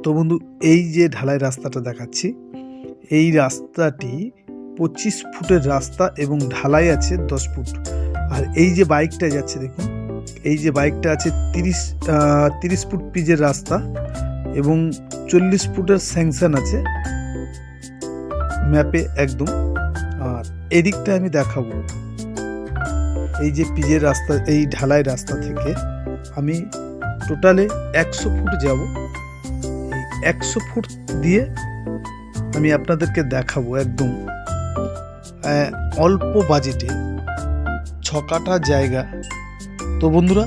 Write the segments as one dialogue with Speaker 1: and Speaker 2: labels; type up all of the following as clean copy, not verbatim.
Speaker 1: তো বন্ধু, এই যে ঢালাই রাস্তাটা দেখাচ্ছি, এই রাস্তাটি 25 ফুটের রাস্তা এবং ঢালাই আছে 10 ফুট। আর এই যে বাইকটা যাচ্ছে দেখুন, এই যে বাইকটা আছে 30 ফুট পিচের রাস্তা এবং 40 ফুটের স্যাংশন আছে ম্যাপে একদম। আর এদিকটা আমি দেখাবো, এই যে পিচের রাস্তা, এই ঢালাই রাস্তা থেকে আমি টোটালে 100 ফুট যাব। এই 100 ফুট দিয়ে আমি আপনাদেরকে দেখাবো একদম অল্প বাজেটে 6 কাঠা জায়গা। তো বন্ধুরা,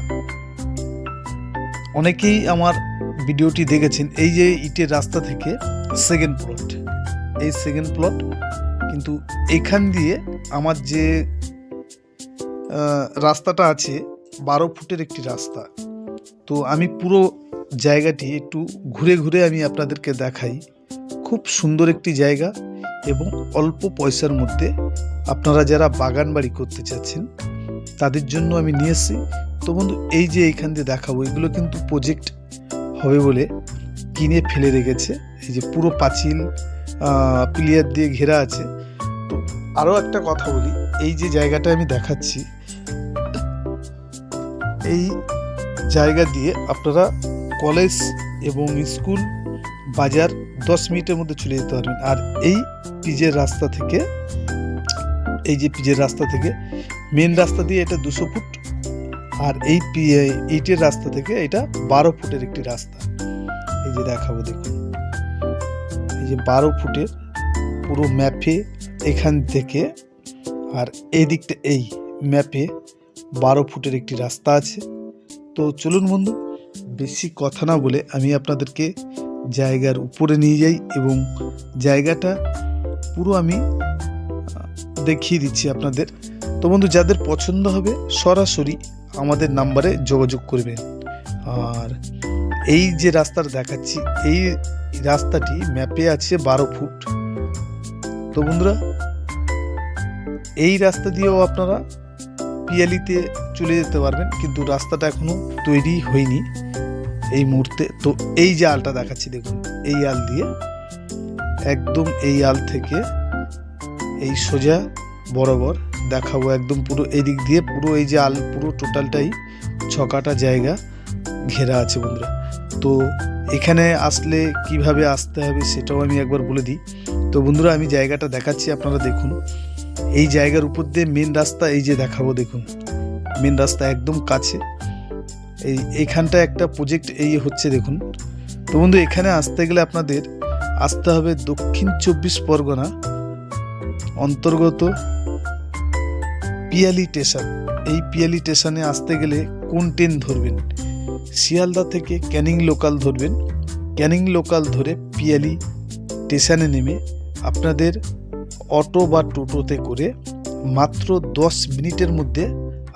Speaker 1: অনেকেই আমার ভিডিওটি দেখেছেন। এই যে ইটের রাস্তা থেকে সেকেন্ড প্লট, এই সেকেন্ড প্লট, কিন্তু এখান দিয়ে আমার যে রাস্তাটা আছে 12 ফুটের একটি রাস্তা। তো আমি পুরো জায়গাটি একটু ঘুরে ঘুরে আমি আপনাদেরকে দেখাই। খুব সুন্দর একটি জায়গা এবং অল্প পয়সার মধ্যে আপনারা যারা বাগান বাড়ি করতে চাচ্ছেন তাদের জন্য আমি নিয়ে এসেছি। তো বন্ধু, এই যে এইখান দিয়ে দেখাবো, এগুলো কিন্তু প্রজেক্ট হবে বলে কিনে ফেলে রেখেছে। এই যে পুরো পাঁচিল প্লিয়ার দিয়ে ঘেরা আছে। তো আরও একটা কথা বলি, এই যে জায়গাটা আমি দেখাচ্ছি, এই জায়গা দিয়ে আপনারা কলেজ এবং স্কুল, বাজার 10 মিনিটের মধ্যে চলে যেতে পারবেন। আর এই পিচের রাস্তা থেকে, এই যে পিচের রাস্তা থেকে মেন রাস্তা দিয়ে এটা 200 ফুট, আর এই ইটের রাস্তা থেকে এটা 12 ফুটের একটি রাস্তা। এই যে দেখাবো দেখুন, এই যে 12 ফুটের পুরো ম্যাপে এখান থেকে, আর এই দিকটা এই ম্যাপে 12 ফুটের একটি রাস্তা আছে। তো চলুন বন্ধু, বেশি কথা না বলে আমি আপনাদেরকে জায়গার উপরে নিয়ে যাই এবং জায়গাটা পুরো আমি দেখিয়ে দিচ্ছি আপনাদের। তো বন্ধু, যাদের পছন্দ হবে সরাসরি আমাদের নাম্বারে যোগাযোগ করবেন। আর এই যে রাস্তাটা দেখাচ্ছি, এই রাস্তাটি ম্যাপে আছে 12 ফুট। তো বন্ধুরা, এই রাস্তা দিয়েও আপনারা পিয়ালিতে চলে যেতে পারবেন, কিন্তু রাস্তাটা এখনো তৈরি হয়নি এই মুহূর্তে। তো এই যে আলটা দেখাচ্ছি দেখুন, এই আল দিয়ে একদম, এই আল থেকে এই সোজা বরাবর দেখাবো একদম পুরো এদিক দিয়ে, পুরো এই যে আল পুরো টোটালটাই 6 কাঠা জায়গা ঘেরা আছে বন্ধুরা। তো এখানে আসলে কিভাবে আসতে হবে সেটাও আমি একবার বলে দিই। তো বন্ধুরা, আমি জায়গাটা দেখাচ্ছি, আপনারা দেখুন। এই জায়গার উপর দিয়ে মেন রাস্তা, এই যে দেখাবো দেখুন, মেন রাস্তা একদম কাছে। এইখানটা একটা প্রজেক্ট এই হচ্ছে দেখুন। তো বন্ধু, এখানে আসতে গেলে আপনাদের আসতে হবে দক্ষিণ 24 পরগনা অন্তর্গত পিয়ালি স্টেশন। এই পিয়ালি স্টেশনে আসতে গেলে কোন ট্রেন ধরবেন? শিয়ালদা থেকে ক্যানিং লোকাল ধরবেন। ক্যানিং লোকাল ধরে পিয়ালি স্টেশনে নেমে আপনাদের অটো বা টোটোতে করে মাত্র 10 মিনিটের মধ্যে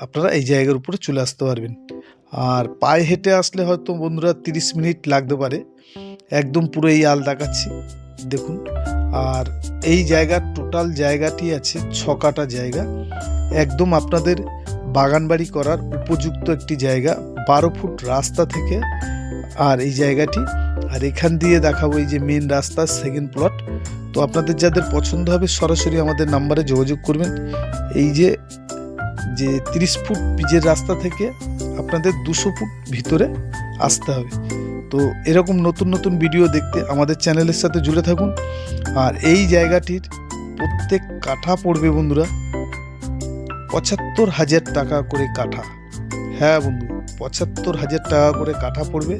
Speaker 1: আপনারা এই জায়গার উপরে চলে আসতে পারবেন। আর পায়ে হেঁটে আসলে হয়তো বন্ধুরা 30 মিনিট লাগতে পারে। একদম পুরো এই আল দেখাচ্ছি দেখুন। আর এই জায়গার টোটাল জায়গাটি আছে 6 কাঠা জায়গা, একদম আপনাদের বাগান বাড়ি করার উপযুক্ত একটি জায়গা, 12 ফুট রাস্তা থেকে। আর এই জায়গাটি, আর এখান দিয়ে দেখাবো এই যে মেন রাস্তা সেকেন্ড প্লট। তো আপনাদের যাদের পছন্দ হবে সরাসরি আমাদের নাম্বারে যোগাযোগ করবেন। এই যে 30 ফুট পিচের রাস্তা থেকে আপনাদের 200 ফুট ভিতরে আসতে হবে। তো এরকম নতুন নতুন ভিডিও দেখতে আমাদের চ্যানেলের সাথে জুড়ে থাকুন। আর এই জায়গাটির প্রত্যেক কাঠা পড়বে বন্ধুরা 75,000 টাকা করে কাঠা। হ্যাঁ বন্ধু, 75,000 টাকা করে কাঠা পড়বে।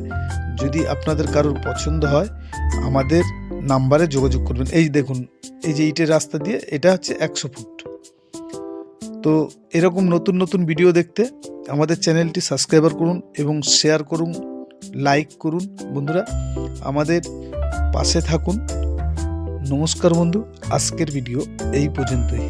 Speaker 1: যদি আপনাদের কারোর পছন্দ হয় আমাদের নাম্বারে যোগাযোগ করবেন। এই দেখুন, এই যে ইটের রাস্তা দিয়ে এটা হচ্ছে 100 ফুট। তো এরকম নতুন নতুন ভিডিও দেখতে আমাদের চ্যানেলটি সাবস্ক্রাইবার করুন এবং শেয়ার করুন, লাইক করুন বন্ধুরা, আমাদের পাশে থাকুন। নমস্কার বন্ধু, আজকের ভিডিও এই পর্যন্তই।